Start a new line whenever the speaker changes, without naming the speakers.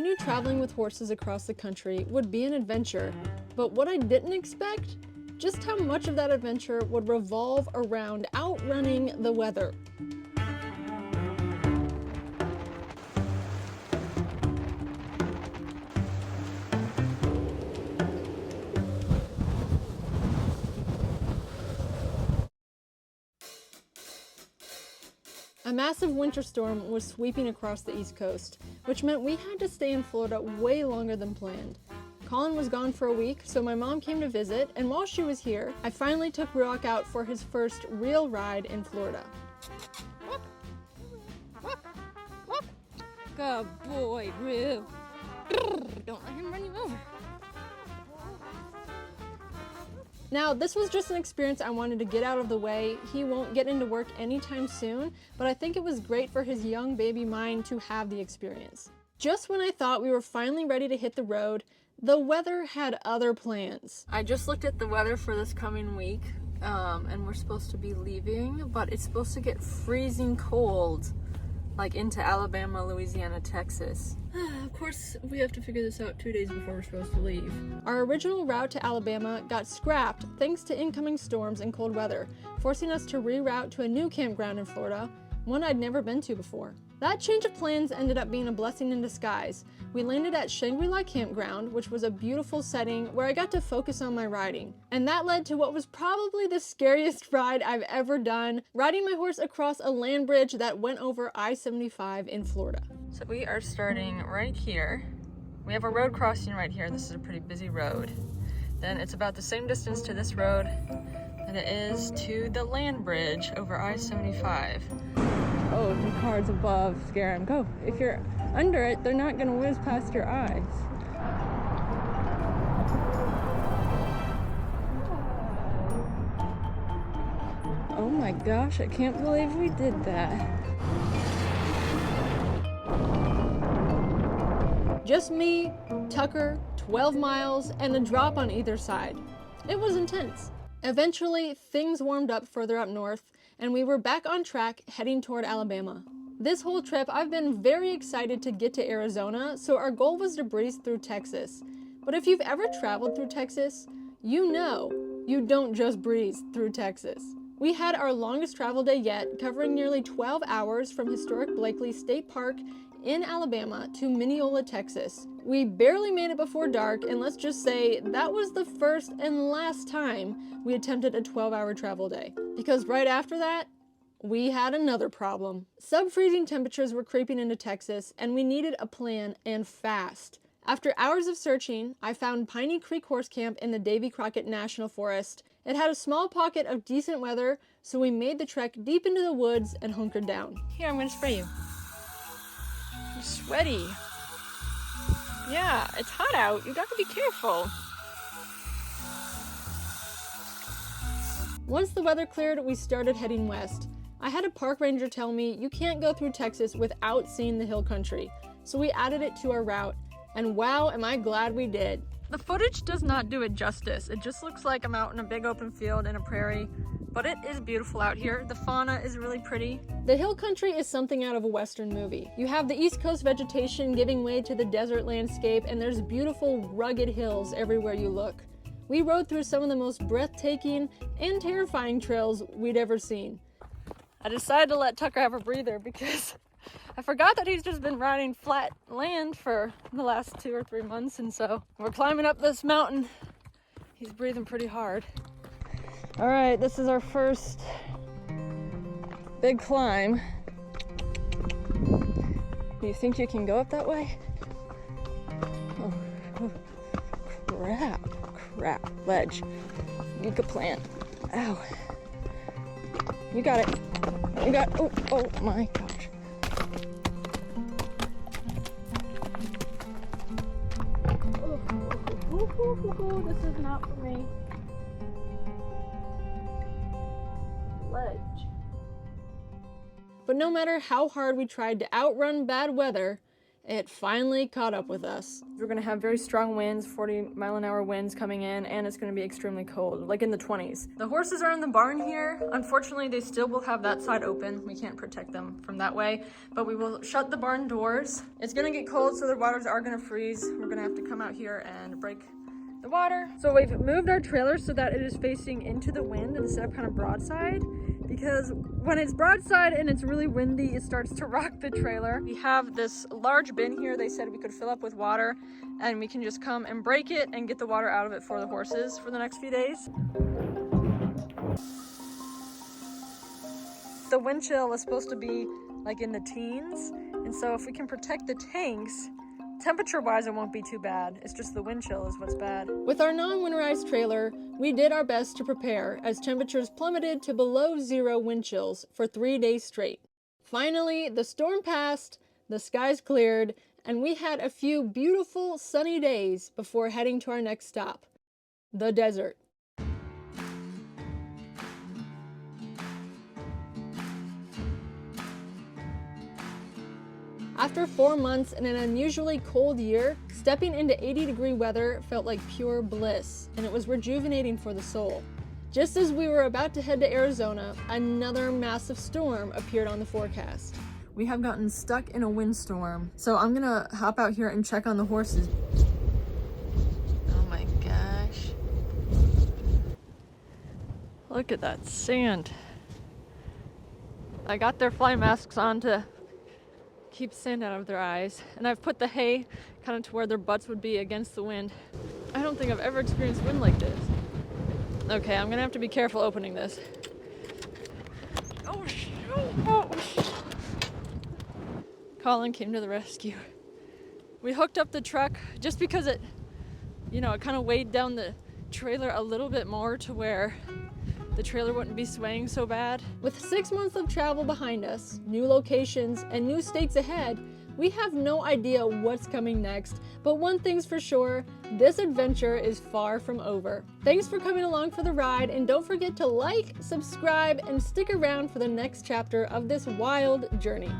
knew traveling with horses across the country would be an adventure, but what I didn't expect, just how much of that adventure would revolve around outrunning the weather. A massive winter storm was sweeping across the East Coast, which meant we had to stay in Florida way longer than planned. Colin was gone for a week, so my mom came to visit, and while she was here, I finally took Rock out for his first real ride in Florida.
Good boy, Roo. Don't let him run you over.
Now, this was just an experience I wanted to get out of the way. He won't get into work anytime soon, but I think it was great for his young baby mind to have the experience. Just when I thought we were finally ready to hit the road, the weather had other plans. I just looked at the weather for this coming week, and we're supposed to be leaving, but it's supposed to get freezing cold, like into Alabama, Louisiana, Texas. Of course, we have to figure this out 2 days before we're supposed to leave. Our original route to Alabama got scrapped thanks to incoming storms and cold weather, forcing us to reroute to a new campground in Florida, one I'd never been to before. That change of plans ended up being a blessing in disguise. We landed at Shangri-La Campground, which was a beautiful setting where I got to focus on my riding. And that led to what was probably the scariest ride I've ever done, riding my horse across a land bridge that went over I-75 in Florida. So we are starting right here. We have a road crossing right here. This is a pretty busy road. Then it's about the same distance to this road that it is to the land bridge over I-75. Oh, the cars above scare him. Go. If you're under it, they're not gonna whiz past your eyes. Oh my gosh, I can't believe we did that. Just me, Tucker, 12 miles, and a drop on either side. It was intense. Eventually, things warmed up further up north, and we were back on track heading toward Alabama. This whole trip, I've been very excited to get to Arizona, so our goal was to breeze through Texas. But if you've ever traveled through Texas, you know you don't just breeze through Texas. We had our longest travel day yet, covering nearly 12 hours from historic Blakely State Park in Alabama to Mineola, Texas. We barely made it before dark, and let's just say that was the first and last time we attempted a 12-hour travel day. Because right after that, we had another problem. Sub-freezing temperatures were creeping into Texas, and we needed a plan, and fast. After hours of searching, I found Piney Creek Horse Camp in the Davy Crockett National Forest. It had a small pocket of decent weather, so we made the trek deep into the woods and hunkered down. Here, I'm gonna spray you. You're sweaty. Yeah, it's hot out. You got to be careful. Once the weather cleared, we started heading west. I had a park ranger tell me you can't go through Texas without seeing the hill country, so we added it to our route, and wow, am I glad we did. The footage does not do it justice. It just looks like I'm out in a big open field in a prairie, but it is beautiful out here. The fauna is really pretty. The hill country is something out of a Western movie. You have the East Coast vegetation giving way to the desert landscape, and there's beautiful, rugged hills everywhere you look. We rode through some of the most breathtaking and terrifying trails we'd ever seen. I decided to let Tucker have a breather because I forgot that he's just been riding flat land for the last 2 or 3 months, and so we're climbing up this mountain. He's breathing pretty hard. All right, this is our first big climb. Do you think you can go up that way? Oh, crap, ledge. Yucca plant. Ow. You got it. Oh my gosh. This is not for me. Ledge. But no matter how hard we tried to outrun bad weather, It finally caught up with us. We're gonna have very strong winds, 40-mile-an-hour winds coming in, and it's gonna be extremely cold, like in the 20s. The horses are in the barn here. Unfortunately, they still will have that side open. We can't protect them from that way, but we will shut the barn doors. It's gonna get cold, so the waters are gonna freeze. We're gonna have to come out here and break the water. So we've moved our trailer so that it is facing into the wind instead of kind of broadside, because when it's broadside and it's really windy, it starts to rock the trailer. We have this large bin here. They said we could fill up with water and we can just come and break it and get the water out of it for the horses for the next few days. The wind chill is supposed to be like in the teens, and so if we can protect the tanks, temperature-wise, it won't be too bad. It's just the wind chill is what's bad. With our non-winterized trailer, we did our best to prepare as temperatures plummeted to below 0 wind chills for 3 days straight. Finally, the storm passed, the skies cleared, and we had a few beautiful sunny days before heading to our next stop, the desert. After 4 months in an unusually cold year, stepping into 80-degree weather felt like pure bliss, and it was rejuvenating for the soul. Just as we were about to head to Arizona, another massive storm appeared on the forecast. We have gotten stuck in a windstorm, so I'm gonna hop out here and check on the horses. Oh my gosh. Look at that sand. I got their fly masks on to keep sand out of their eyes, and I've put the hay kind of to where their butts would be against the wind. I don't think I've ever experienced wind like this. Okay, I'm gonna have to be careful opening this. Oh shoot! Oh. Colin came to the rescue. We hooked up the truck just because it kind of weighed down the trailer a little bit more to where the trailer wouldn't be swaying so bad. With 6 months of travel behind us, new locations, and new states ahead, we have no idea what's coming next, but one thing's for sure, this adventure is far from over. Thanks for coming along for the ride, and don't forget to like, subscribe, and stick around for the next chapter of this wild journey.